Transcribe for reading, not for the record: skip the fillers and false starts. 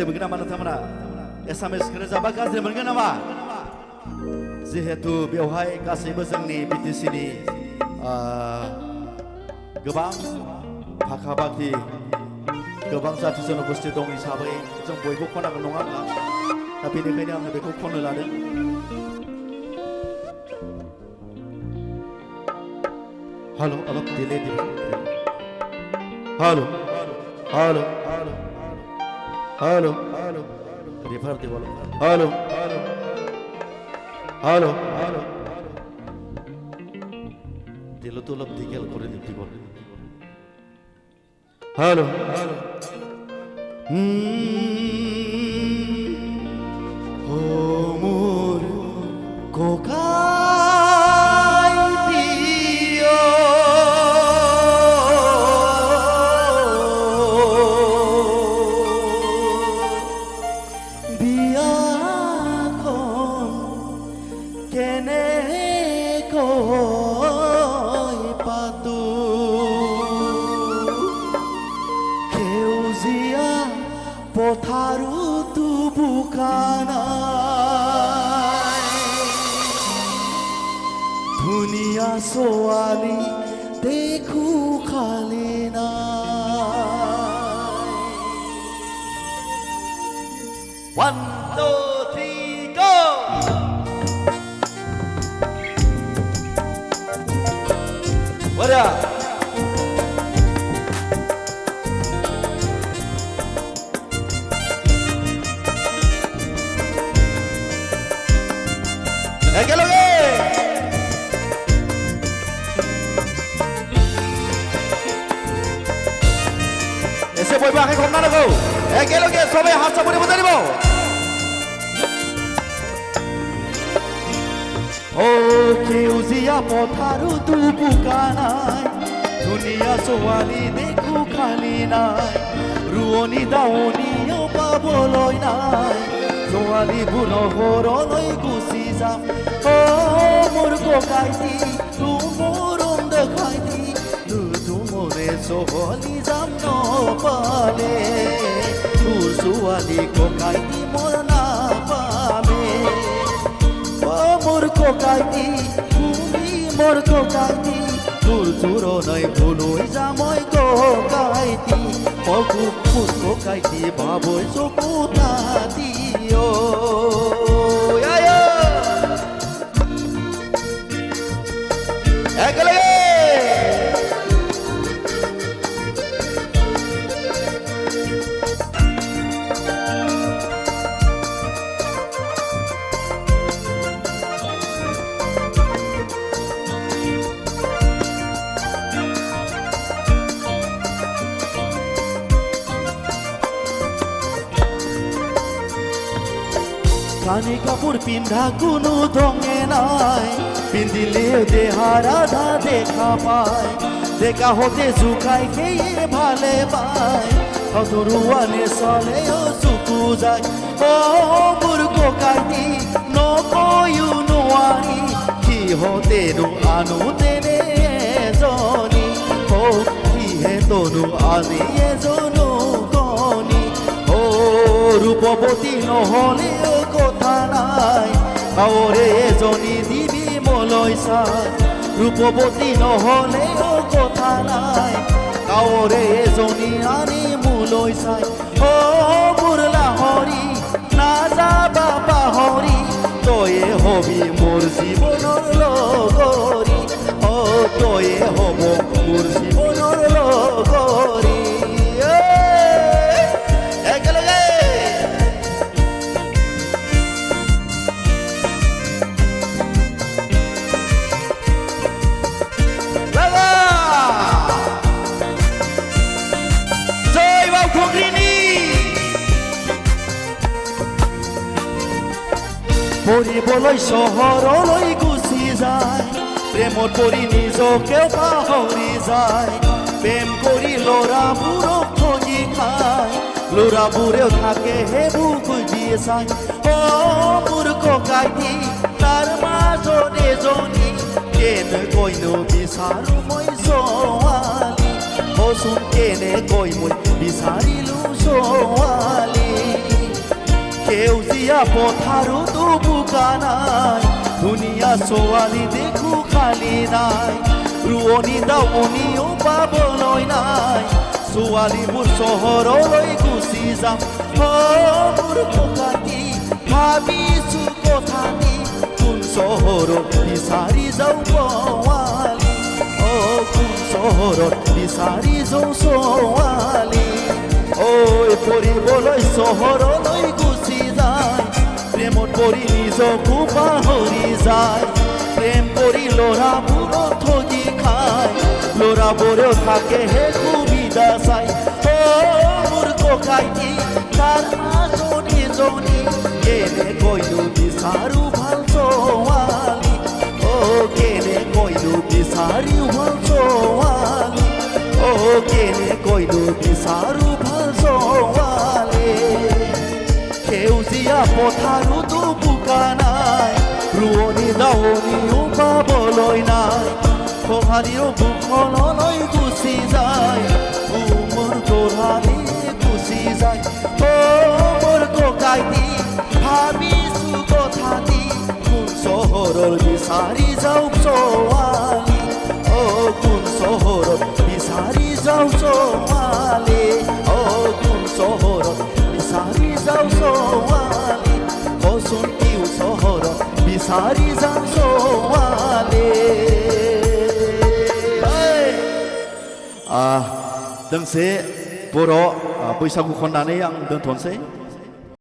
गाज्रि मोनगोन नामा नोंथांमोना एसामिसखौ रोजाबा गाज्रि मोनगोन नामा जिहेतु बेवहाय गासैबो जोंनि बिटिसिनि गोबां भाखा भाखि गोबां जाथि जनगोष्ठी दं हिसाबै जों बयबो खनांगोन नङा होनब्ला दा बेनिखायनो आङो बेखौ खननो लादों हेलो अलप दिले दिले hello hello hello hello refer दे बोलो हेलो हेलो हेलो हेलो दिलो तो लब दिगेल करे दिती बोल हेलो हेलो ओ मोर कोकाई दियो बिया कोन केने कोई पातू পথারু তু বুকানাই ধুনিয়া সোয়ালি দেখু খালি না ওয়ান টু থ্রি গো ওরা একেলগে এসে বইব আগে কম না নাগো একেলগে সবাই হাত চাপড়ে বজাই দিব ও কেউজিয়া পথারু তু বুকানাই দুনিয়া সোয়ালি দেখু খালি নাই রুয়নি দাওনিও পাবলৈ নাই সোয়ালি বুনো হরলৈ গুচি যাম ও মোর কোকাইটি তুমরম দেখাইটি তুমরে সোহলি যাম নপালে তোর সোয়ালি কোকাইটি মোর না পাবে ও মোর কোকাইটি তুমি মোর কোকাইটি তোর চুরনৈ ভুলৈ যামই কোকাইটি মকু ফুট কোকাইটি ভাবই চকুতা দিও একেলগে কানি কাপড় পিন্ধা কোনো দঙে নাই পিন্ধিলেও দেহার আধা দেখা পায় দেখা হতে শুকাই খেয়ে ভালে পায় অতরুয়ানে চলেও চুকু যায় ও মোৰ কোকাইটি নকয়ো নোৱাৰি সিহঁতেনো আনোতেনে এজনী ও সিহঁতনো আনি এজনো কণী ও ৰূপৱতী নহ'লেও কথা নাই গাঁৱৰে এজনী দিবি মলৈ চাই ৰূপৱতী নহ'লেও কথা নাই গাঁৱৰে এজনী আনি মোলৈ চাই ও মোৰ লাহৰি নাযাবা পাহৰি তয়ে হবি মোৰ জীৱনৰ লগৰী ও তয়ে হ'ব মোৰ জীৱনৰ লগৰী পঢ়িবলৈ চহৰলৈ গুচি যায় প্ৰেমত পৰি নিজকেও পাহৰি যায় প্ৰেম কৰি ল'ৰাবোৰক ঠগি খায় ল'ৰাবোৰেও থাকে সেইবোৰ খুজি চায় ও মোৰ কোকাইটি তাৰ মাজত এজনী কেনেকৈনো বিচাৰো মই ছোৱালী অচোন কেনেকৈ মই বিচাৰিলো ছোৱালী সেউজীয়া পথাৰো দুবুকা নাই ধুনীয়া ছোৱালী দেখো খালি নাই ৰোৱনী দাৱনীও পাবলৈ নাই ছোৱালীবোৰ চহৰলৈ গুচি যাম মোৰ ককাটি ভাবিছো কথাটি কোন চহৰত বিচাৰি যাওঁ পোৱালি কোন চহৰত বিচাৰি যাওঁ ছোৱালী পঢ়িবলৈ চহৰলৈ গুচি যায় প্ৰেমত পৰি নিজকো পাহৰি যায় প্ৰেম কৰি ল'ৰাবোৰো ঠগি খায় ল'ৰাবোৰেও থাকেহে সুবিধা চাই মোৰ ককাইটি তাৰ মাজনীজনী কেনেকৈনো বিচাৰো ভাল ছোৱালী কেনেকৈনো বিচাৰি ভাল ছোৱালী কেনেকৈনো বিচাৰো ভাল ছোৱালী সেউজীয়া পথাৰো দুবুকা নাই ৰোৱনী দাৱনীও পাবলৈ নাই সঁহাৰিও বুকললৈ গুচি যায় মোৰ গৰালী গুচি যায় মোৰ ককাইটি ভাবিছো কথাটি কোন চহৰৰ বিচাৰি যাওঁ ছোৱালী কোন চহৰত বিচাৰি যাওঁ ছোৱালী কোন চহৰত বিচাৰি যাওঁ ছোৱালী কচোন কিয় চহৰত বিচাৰি যাওঁ ছোৱালী दोंसे बर' बैसागु खननानै आं दोनथ'नोसै